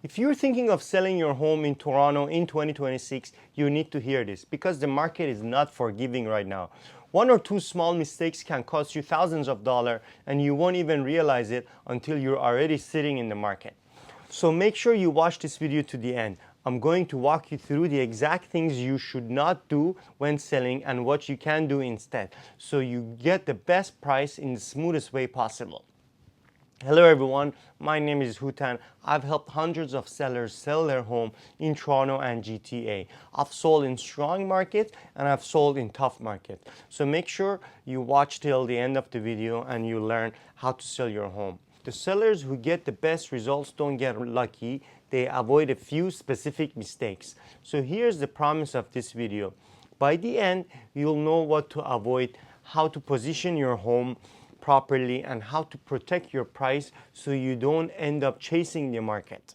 If you're thinking of selling your home in Toronto in 2026, you need to hear this because the market is not forgiving right now. One or two small mistakes can cost you thousands of dollars and you won't even realize it until you're already sitting in the market. So make sure you watch this video to the end. I'm going to walk you through the exact things you should not do when selling and what you can do instead, so you get the best price in the smoothest way possible. Hello everyone, my name is Hutan. I've helped hundreds of sellers sell their home in Toronto and GTA. I've sold in strong markets and I've sold in tough markets. So make sure you watch till the end of the video and you learn how to sell your home. The sellers who get the best results don't get lucky, they avoid a few specific mistakes. So here's the promise of this video. By the end, you'll know what to avoid, how to position your home properly, and how to protect your price so you don't end up chasing the market.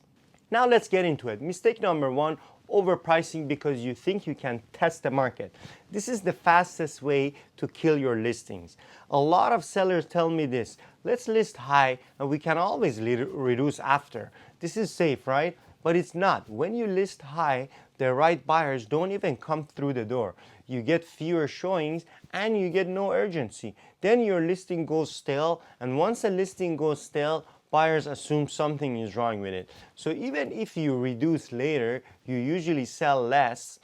Now let's get into it. Mistake number one, overpricing because you think you can test the market. This is the fastest way to kill your listings. A lot of sellers tell me this: let's list high and we can always reduce after. This is safe, right? But it's not. When you list high, the right buyers don't even come through the door. You get fewer showings and you get no urgency. Then your listing goes stale, and once a listing goes stale, buyers assume something is wrong with it. So even if you reduce later, you usually sell less.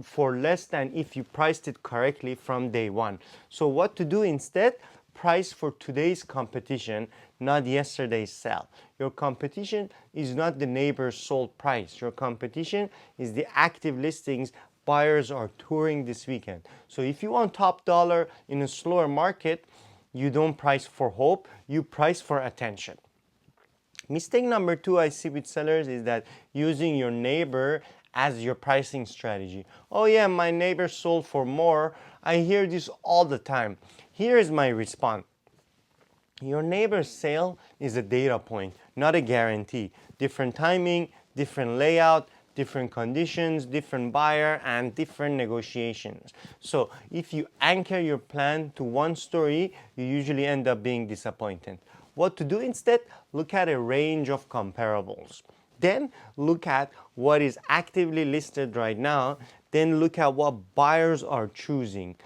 For less than if you priced it correctly from day one. So what to do instead? Price for today's competition, not yesterday's sell. Your competition is not the neighbor's sold price. Your competition is the active listings buyers are touring this weekend. So if you want top dollar in a slower market, you don't price for hope, you price for attention. Mistake number two I see with sellers is that using your neighbor as your pricing strategy. Oh yeah, my neighbor sold for more. I hear this all the time. Here is my response. Your neighbor's sale is a data point, not a guarantee. Different timing, different layout, different conditions, different buyer, and different negotiations. So if you anchor your plan to one story, you usually end up being disappointed. What to do instead? Look at a range of comparables. Then look at what is actively listed right now. Then look at what buyers are choosing.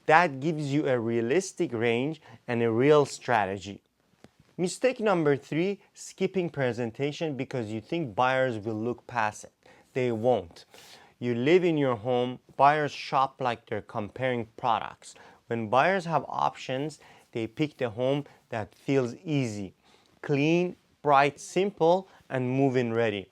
That gives you a realistic range and a real strategy. Mistake number three, skipping presentation because you think buyers will look past it. They won't. You live in your home, buyers shop like they're comparing products. When buyers have options, they pick the home that feels easy, clean, bright, simple, and move-in ready.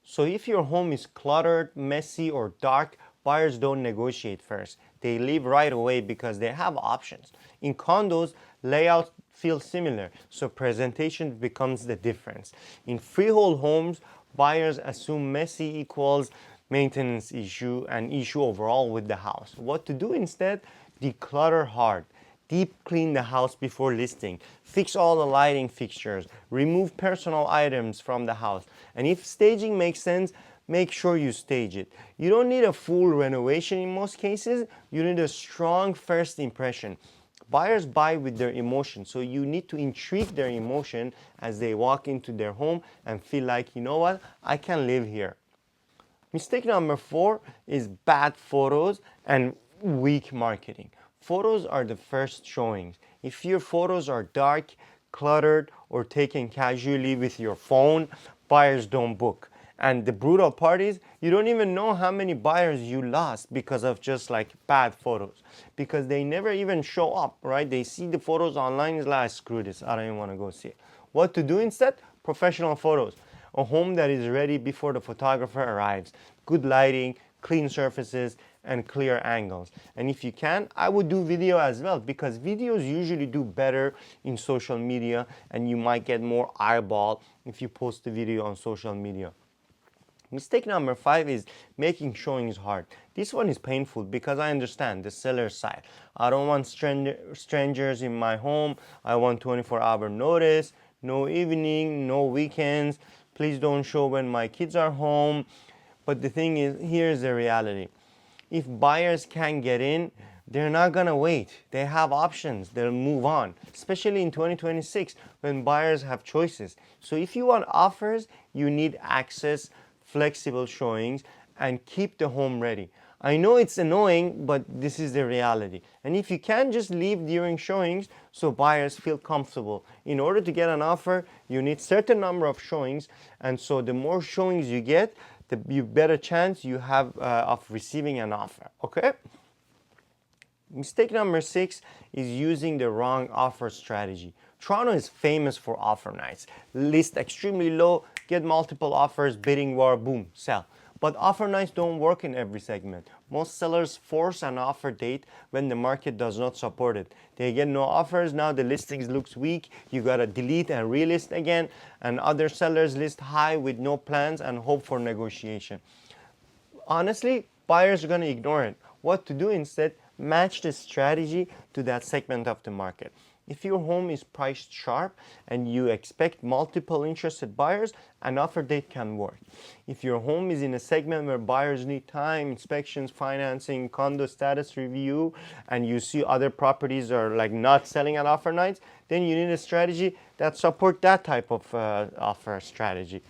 So if your home is cluttered, messy, or dark, buyers don't negotiate first. They leave right away because they have options. In condos, layouts feel similar, so presentation becomes the difference. In freehold homes, buyers assume messy equals maintenance issue and issue overall with the house. What to do instead? Declutter hard. Deep clean the house before listing. Fix all the lighting fixtures. Remove personal items from the house. And if staging makes sense, make sure you stage it. You don't need a full renovation in most cases. You need a strong first impression. Buyers buy with their emotion, so you need to intrigue their emotion as they walk into their home and feel like, you know what, I can live here. Mistake number four is bad photos and weak marketing. Photos are the first showings. If your photos are dark, cluttered, or taken casually with your phone, buyers don't book. And the brutal part is you don't even know how many buyers you lost because of just like bad photos, because they never even show up, right? They see the photos online, is like, screw this, I don't even want to go see it. What to do instead? Professional photos. A home that is ready before the photographer arrives. Good lighting, clean surfaces, and clear angles. And if you can, I would do video as well, because videos usually do better in social media and you might get more eyeball if you post the video on social media. Mistake number five is making showings hard. This one is painful because I understand the seller's side. I don't want strangers in my home. I want 24-hour notice, no evening, no weekends. Please don't show when my kids are home. But the thing is, here's the reality. If buyers can't get in, they're not gonna wait. They have options. They'll move on, especially in 2026 when buyers have choices. So if you want offers, you need access, flexible showings, and keep the home ready. I know it's annoying, but this is the reality. And if you can, just leave during showings so buyers feel comfortable. In order to get an offer, you need certain number of showings, and so the more showings you get, the better chance you have of receiving an offer. Okay? Mistake number 6 is using the wrong offer strategy. Toronto is famous for offer nights. List extremely low, get multiple offers, bidding war, boom, sell. But offer nights don't work in every segment. Most sellers force an offer date when the market does not support it. They get no offers, now the listings looks weak, you gotta delete and relist again, and other sellers list high with no plans and hope for negotiation. Honestly, buyers are going to ignore it. What to do instead? Match the strategy to that segment of the market. If your home is priced sharp and you expect multiple interested buyers, an offer date can work. If your home is in a segment where buyers need time, inspections, financing, condo status review, and you see other properties are like not selling at offer nights, then you need a strategy that support that type of offer strategy.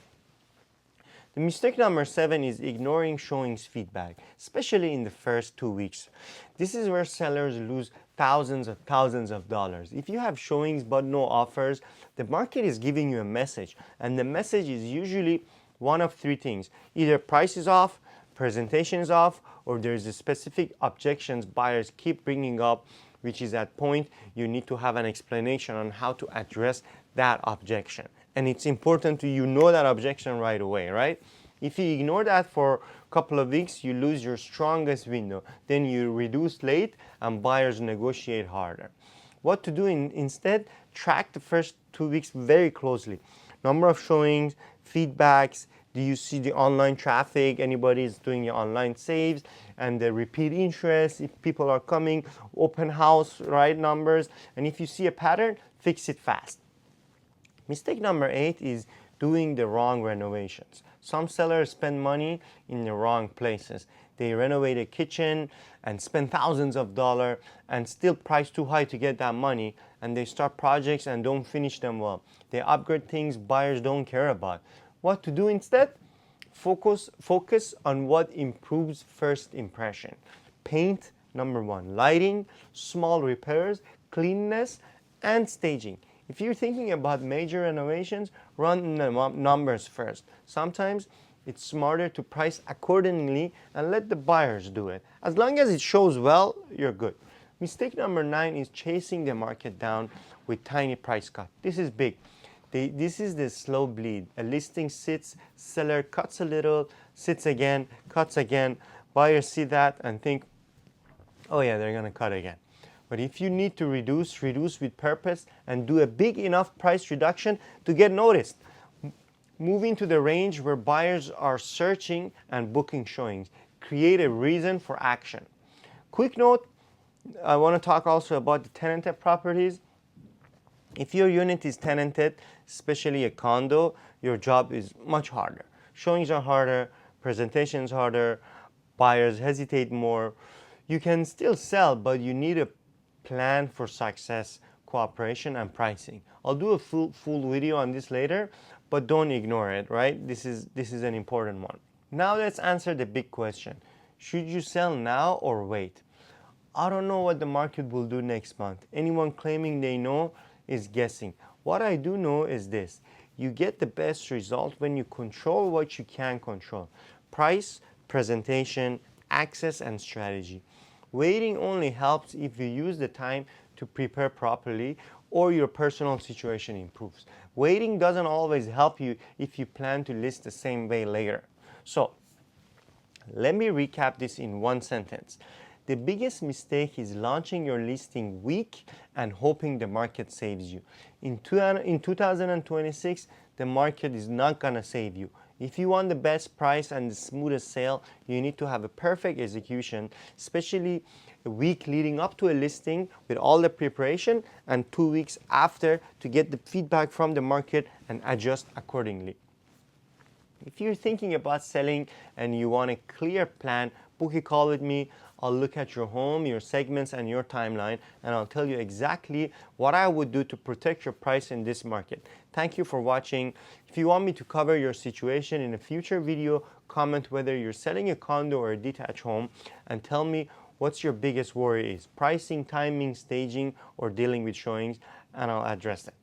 The mistake number 7 is ignoring showings feedback, especially in the first 2 weeks. This is where sellers lose thousands of dollars. If you have showings but no offers, the market is giving you a message, and the message is usually one of 3 things. Either price is off, presentation is off, or there's a specific objections buyers keep bringing up, which is at point you need to have an explanation on how to address that objection. And it's important to you know that objection right away, right? If you ignore that for a couple of weeks, you lose your strongest window. Then you reduce late and buyers negotiate harder. What to do instead? Track the first 2 weeks very closely. Number of showings, feedbacks, do you see the online traffic, anybody is doing your online saves, and the repeat interest, if people are coming, open house, right numbers, and if you see a pattern, fix it fast. Mistake number 8 is doing the wrong renovations. Some sellers spend money in the wrong places. They renovate a kitchen and spend thousands of dollars and still price too high to get that money, and they start projects and don't finish them well. They upgrade things buyers don't care about. What to do instead? Focus on what improves first impression. Paint, number 1. Lighting, small repairs, cleanliness, and staging. If you're thinking about major renovations, run the numbers first. Sometimes it's smarter to price accordingly and let the buyers do it. As long as it shows well, you're good. Mistake number 9 is chasing the market down with tiny price cut. This is big. This is the slow bleed. A listing sits, seller cuts a little, sits again, cuts again. Buyers see that and think, oh yeah, they're gonna cut again. But if you need to reduce with purpose and do a big enough price reduction to get noticed. Moving to the range where buyers are searching and booking showings. Create a reason for action. Quick note, I want to talk also about the tenanted properties. If your unit is tenanted, especially a condo, your job is much harder. Showings are harder, presentations harder, buyers hesitate more. You can still sell, but you need a plan for success, cooperation, and pricing. I'll do a full video on this later, but don't ignore it, right? This is an important one. Now let's answer the big question. Should you sell now or wait? I don't know what the market will do next month. Anyone claiming they know is guessing. What I do know is this. You get the best result when you control what you can control. Price, presentation, access, and strategy. Waiting only helps if you use the time to prepare properly or your personal situation improves. Waiting doesn't always help you if you plan to list the same way later. So, let me recap this in one sentence. The biggest mistake is launching your listing weak and hoping the market saves you. In 2026, the market is not gonna save you. If you want the best price and the smoothest sale, you need to have a perfect execution, especially a week leading up to a listing with all the preparation and 2 weeks after to get the feedback from the market and adjust accordingly. If you're thinking about selling and you want a clear plan, book a call with me. I'll look at your home, your segments, and your timeline, and I'll tell you exactly what I would do to protect your price in this market. Thank you for watching. If you want me to cover your situation in a future video, comment whether you're selling a condo or a detached home, and tell me what's your biggest worry is: pricing, timing, staging, or dealing with showings, and I'll address them.